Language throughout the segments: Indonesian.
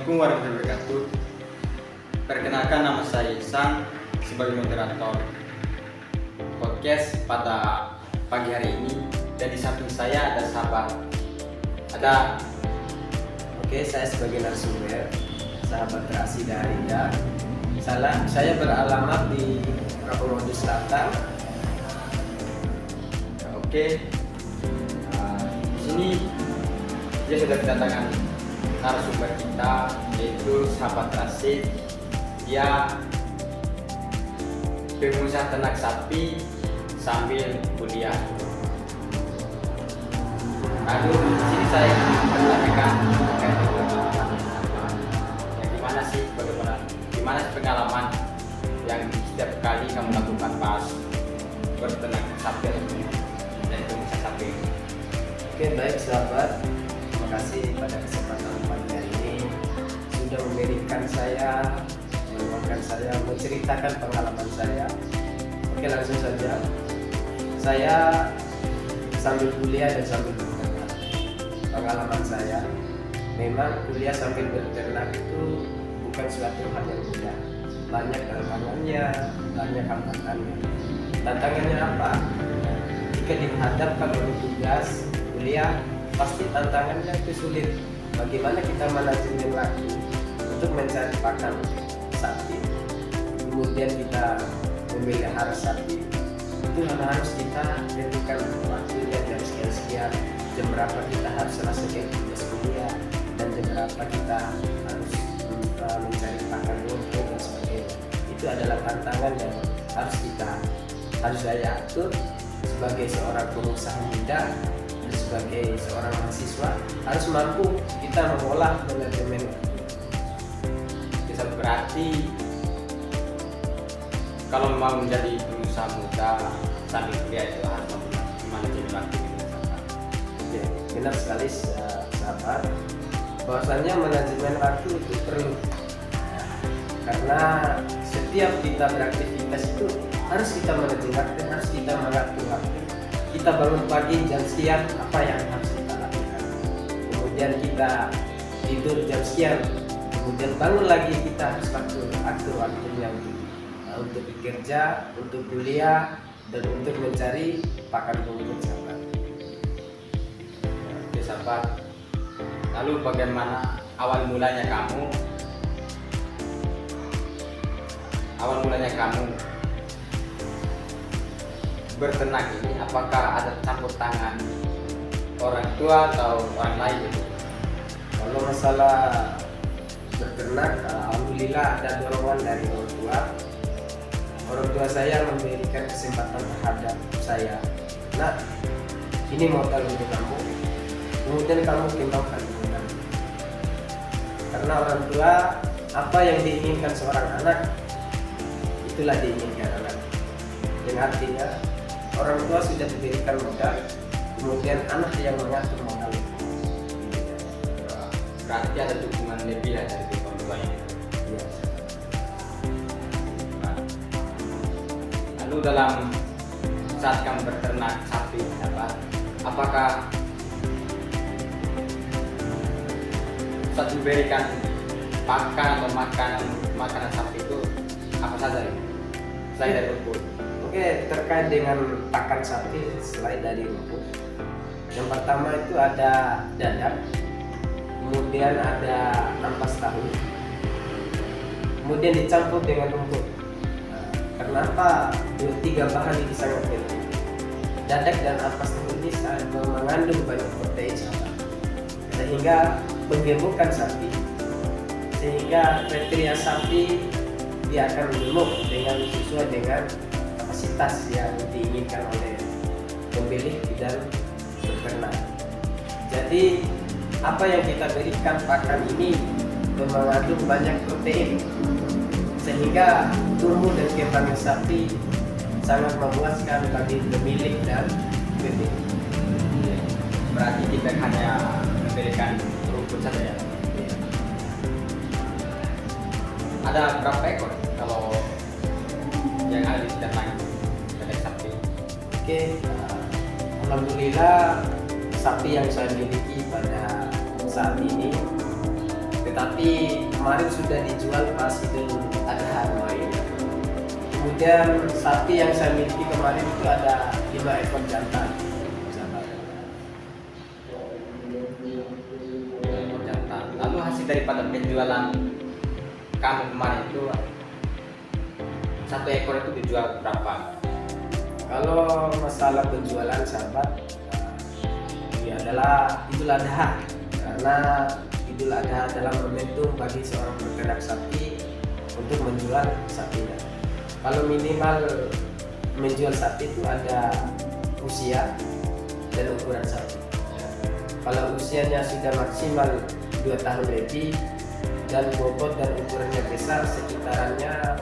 Assalamualaikum warahmatullahi wabarakatuh. Perkenalkan, nama saya Ihsan sebagai moderator podcast pada pagi hari ini. Dan di samping saya ada sahabat. Saya sebagai narasumber, sahabat terasi dari Rida. Saya beralamat di Rapopo Selatan. Di sini dia sudah kedatangan narasumber kita, yaitu sahabat Rasid. Dia pengusaha ternak sapi sambil kuliah. Lalu di sini saya menanyakan gimana sih pengalaman yang setiap kali kamu lakukan pas berternak sapi dan pengusaha sapi. Baik sahabat, terima kasih pada kesempatan pagi hari ini sudah memberikan saya, meluangkan saya, menceritakan pengalaman saya. Langsung saja. Saya sambil kuliah dan sambil berternak. Pengalaman saya, memang kuliah sambil berternak itu bukan suatu hal yang mudah. Banyak tantangannya, banyak hambatannya. Tantangannya apa? Jika dihadapkan oleh tugas kuliah, pasti tantangannya itu sulit. Bagaimana kita manajemen waktu untuk mencari pakan sapi, kemudian kita memelihara sapi, itu harus kita tentukan waktunya dari sekian jam berapa kita harus selesai tugas kuliah, dan jam berapa kita harus mencari pakan rumput dan sebagainya. Itu adalah tantangan yang harus saya atur sebagai seorang pengusaha muda. Sebagai seorang mahasiswa harus mampu kita mengolah manajemen. Bisa berarti kalau mau menjadi pengusaha muda sambil kuliah itu harus mampu manajemen waktu. Benar sekali sahabat, bahwasannya manajemen waktu itu perlu, karena setiap kita beraktivitas itu harus kita manajemen waktu, harus kita mengatur waktu. Kita bangun pagi jam sekian, apa yang harus kita lakukan, kemudian kita tidur jam sekian, kemudian bangun lagi, kita harus atur waktunya untuk bekerja, untuk kuliah, dan untuk mencari pakan rumput sahabat. Oke sahabat, lalu bagaimana awal mulanya kamu berternak ini? Apakah ada campur tangan orang tua atau orang lain gitu? Kalau masalah berternak, alhamdulillah ada dorongan dari orang tua. Orang tua saya memberikan kesempatan terhadap saya. Nah, ini modal untuk kamu. Kemudian kamu kembangkan modal. Karena orang tua, apa yang diinginkan seorang anak, itulah diinginkan anak. Yang artinya orang tua sudah diberikan modal, kemudian anak yang mengatur modal. Berarti ada dukungan lebih dari orang tua ini. Ya. Lalu dalam saat kamu berternak sapi, apakah saat memberikan pakan atau makanan sapi itu apa saja ya? Selain dari rumput. Terkait dengan pakan sapi selain dari rumput, yang pertama itu ada dadar, kemudian ada ampas tahu, kemudian dicampur dengan rumput. Kenapa tiga bahan ini sangat penting? Dadar dan ampas tahu ini mengandung banyak protein sehingga menggemukkan sapi, sehingga kriteria sapi dia akan gemuk sesuai dengan kapasitas yang diinginkan oleh pemilik dan peternak. Jadi apa yang kita berikan pakan ini mengandung banyak protein, sehingga tumbuh dan kembang sapi sangat memuaskan bagi pemilik dan pemilik. Berarti kita hanya memberikan rumput saja ya? Ada berapa ekor kalau yang ada di ternak sapi? Alhamdulillah sapi yang saya miliki pada saat ini tetapi kemarin sudah dijual pas Idul Adha kemarin. Kemudian sapi yang saya miliki kemarin itu ada 5 ekor jantan. Jantan. Lalu hasil daripada penjualan kamu kemarin itu satu ekor itu dijual berapa? Kalau masalah penjualan sahabat, ini adalah Idul Adha, karena Idul Adha adalah momentum bagi seorang peternak sapi untuk menjual sapinya. Kalau minimal menjual sapi itu ada usia dan ukuran sapi. Kalau usianya sudah maksimal 2 tahun lebih dan bobot dan ukurannya besar, sekitarannya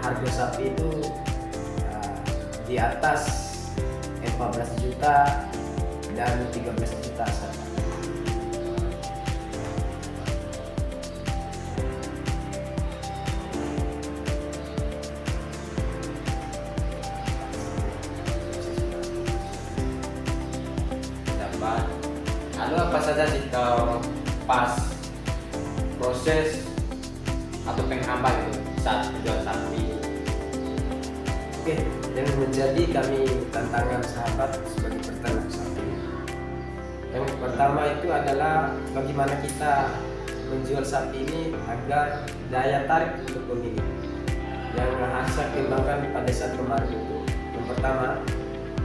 harga sapi itu di atas 14 juta dan 13 juta saja. Dapat. Lalu apa saja sih kalau pas proses atau penghambat itu saat menjual sapi? Oke, yang menjadi kami tantangan sahabat sebagai peternak sapi. Yang pertama itu adalah bagaimana kita menjual sapi ini agar daya tarik untuk pemilik. Yang harus saya kembangkan pada saat kemarin itu, yang pertama,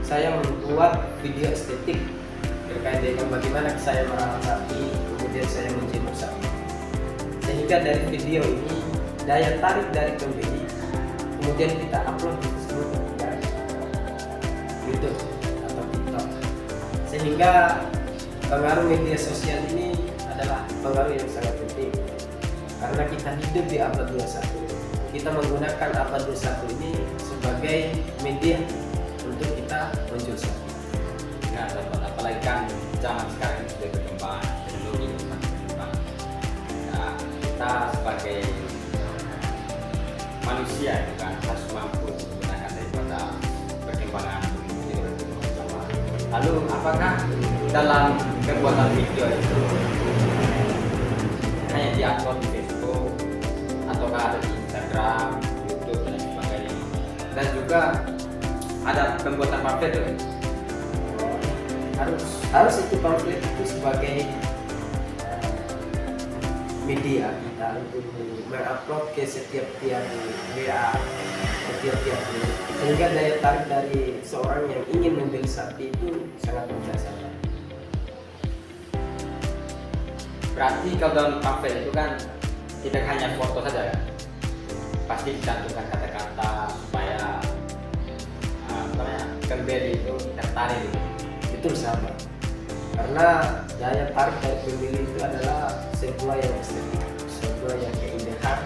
saya membuat video estetik terkait dengan bagaimana saya merawat sapi, kemudian saya menjemur sapi. Sehingga dari video ini daya tarik dari pembeli, kemudian kita upload di YouTube atau TikTok, sehingga pengaruh media sosial ini adalah pengaruh yang sangat penting karena kita hidup di abad 21. Kita menggunakan abad 21 ini sebagai media untuk kita menjual sapi. Nah, apalagi kan zaman sekarang ini sudah berkembang, teknologi semakin berkembang. Nah, kita sebagai manusia itu kan harus mampu menggunakan daripada perkembangan teknologi. Lalu apakah dalam pembuatan video itu hanya diupload di Facebook ataukah ada di Instagram, YouTube dan lain sebagainya? Dan juga ada pembuatan pamflet itu. Harus itu pamflet itu sebagai media kita untuk mengupload ke setiap tiap WA, setiap sehingga daya tarik dari seorang yang ingin membeli sapi itu sangat besar. Berarti kalau dalam pamflet itu kan tidak hanya foto saja kan? Pasti dicantumkan kata-kata supaya pembeli itu tertarik gitu. Betul sahabat, karena daya tarik dari pembeli itu adalah sebuah yang estetik, sebuah yang keindahan,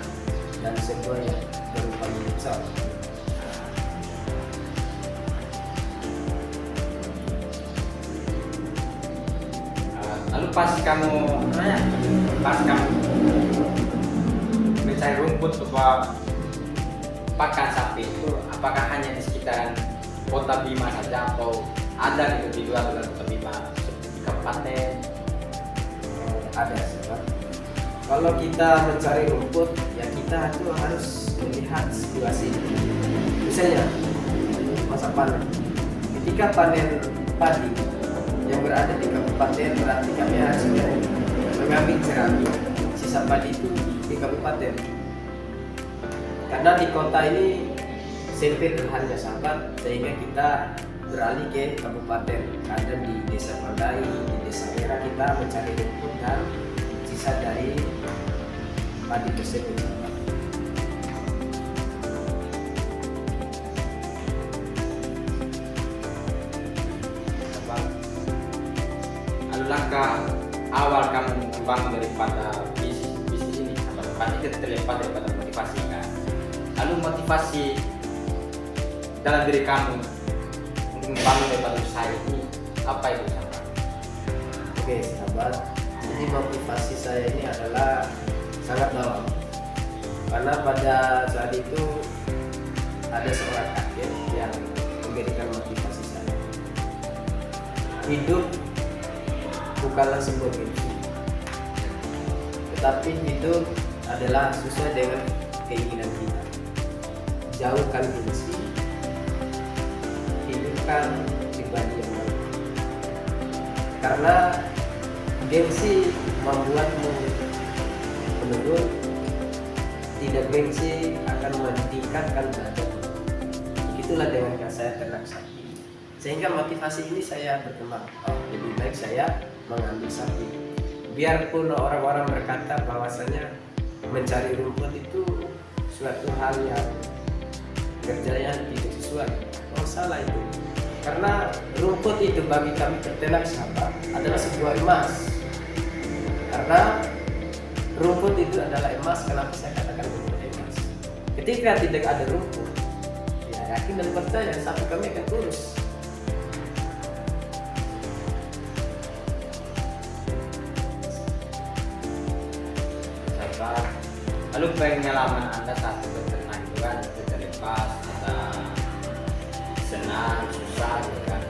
dan sebuah yang berupa besar. Lalu pas kamu mencari rumput atau pakan sapi itu, apakah hanya di sekitaran kota Bima saja atau ada gitu di luar kota Bima seperti di kabupaten? Ada sahabat. Kalau kita mencari rumput, ya kita itu harus melihat situasi. Misalnya masa panen. Ketika panen padi yang berada di kabupaten, berarti kami harus mengambil jerami sisa padi itu di kabupaten. Karena di kota ini sempit lahannya sahabat, sehingga kita beralih ke kabupaten. Ada di desa Pandai, di desa Merah kita mencari rumput dan sisa dari padi tersebut. Lalu langkah awal kamu membangun daripada bisnis ini, pasti kita terlepas daripada motivasi kan. Lalu motivasi dalam diri kamu untuk membangun daripada usaha ini apa itu sahabat? Oke sahabat, jadi motivasi saya ini adalah sangat dalam, karena pada saat itu ada seorang kakek yang memberikan motivasi saya. Hidup bukanlah sebuah mimpi, tapi itu adalah sesuai dengan keinginan kita. Jauhkan gengsi, hidupkan pribadi yang baik. Karena gengsi membuatmu menurun, tidak gengsi akan meningkatkan derajatmu. Itulah dengan saya ternak sapi. Sehingga motivasi ini saya berkembang. Lebih baik saya mengambil sapi. Biarpun orang-orang berkata bahwasanya mencari rumput itu suatu hal yang kerjanya tidak sesuai. Oh, salah itu. Karena rumput itu bagi kami peternak sahabat adalah sebuah emas. Karena rumput itu adalah emas. Kenapa saya katakan rumput emas? Ketika tidak ada rumput, ya yakin dan percaya sapi kami akan kurus. Sahabat, lalu pengalaman Anda saat beternak itu kan terlepas atau senang, susah gitu kan?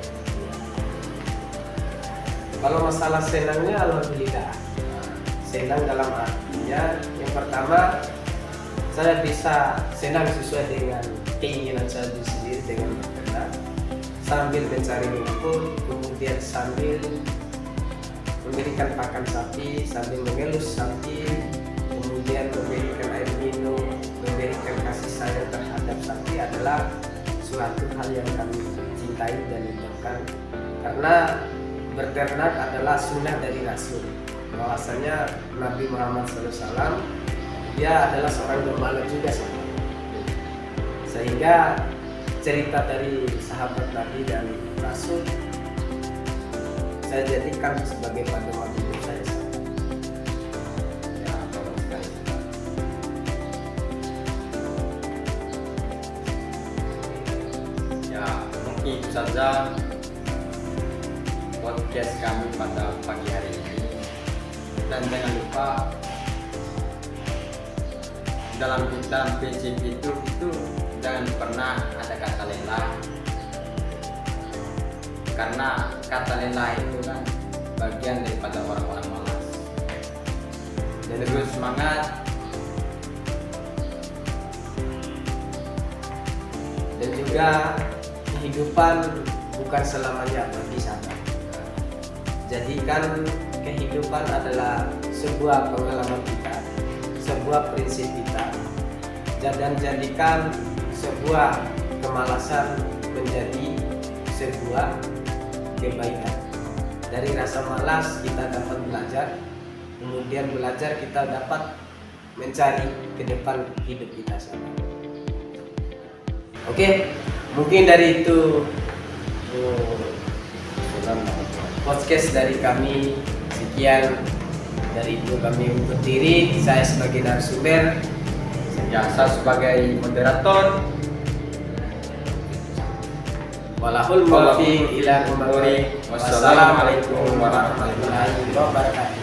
Kalau masalah senangnya alhamdulillah. Senang dalam artinya yang pertama saya bisa senang sesuai dengan keinginan saya sendiri dengan beternak, sambil mencari rumput, kemudian sambil memberikan pakan sapi, sambil mengelus sapi, kemudian memberikan air minum, memberikan kasih sayang terhadap sapi adalah suatu hal yang kami cintai dan idamkan. Karena beternak adalah sunnah dari Rasul. Bahwasanya Nabi Muhammad SAW dia adalah seorang gembala juga sama. Sehingga cerita dari sahabat Nabi dan Rasul saya jadikan sebagai pedoman hidup saya. Ya, bagus sekali. Ya, mungkin itu saja podcast kami pada pagi hari ini. Dan jangan lupa dalam prinsip itu jangan pernah ada kata lelah, karena kata lelah itu kan bagian daripada orang-orang malas. Dan terus semangat, Dan juga kehidupan bukan selamanya bagi sahabat. Jadikan kehidupan adalah sebuah pengalaman kita, sebuah prinsip kita, dan jadikan sebuah kemalasan menjadi sebuah kebaikan. Dari rasa malas kita dapat belajar, kemudian belajar kita dapat mencari ke depan hidup kita sama. Oke, mungkin dari itu podcast dari kami. Sekian dari itu kami undur diri. Saya sebagai narasumber, ya, saya sebagai moderator. walahul muwaffiq ila aqwamit thoriq. Wassalamualaikum warahmatullahi wabarakatuh.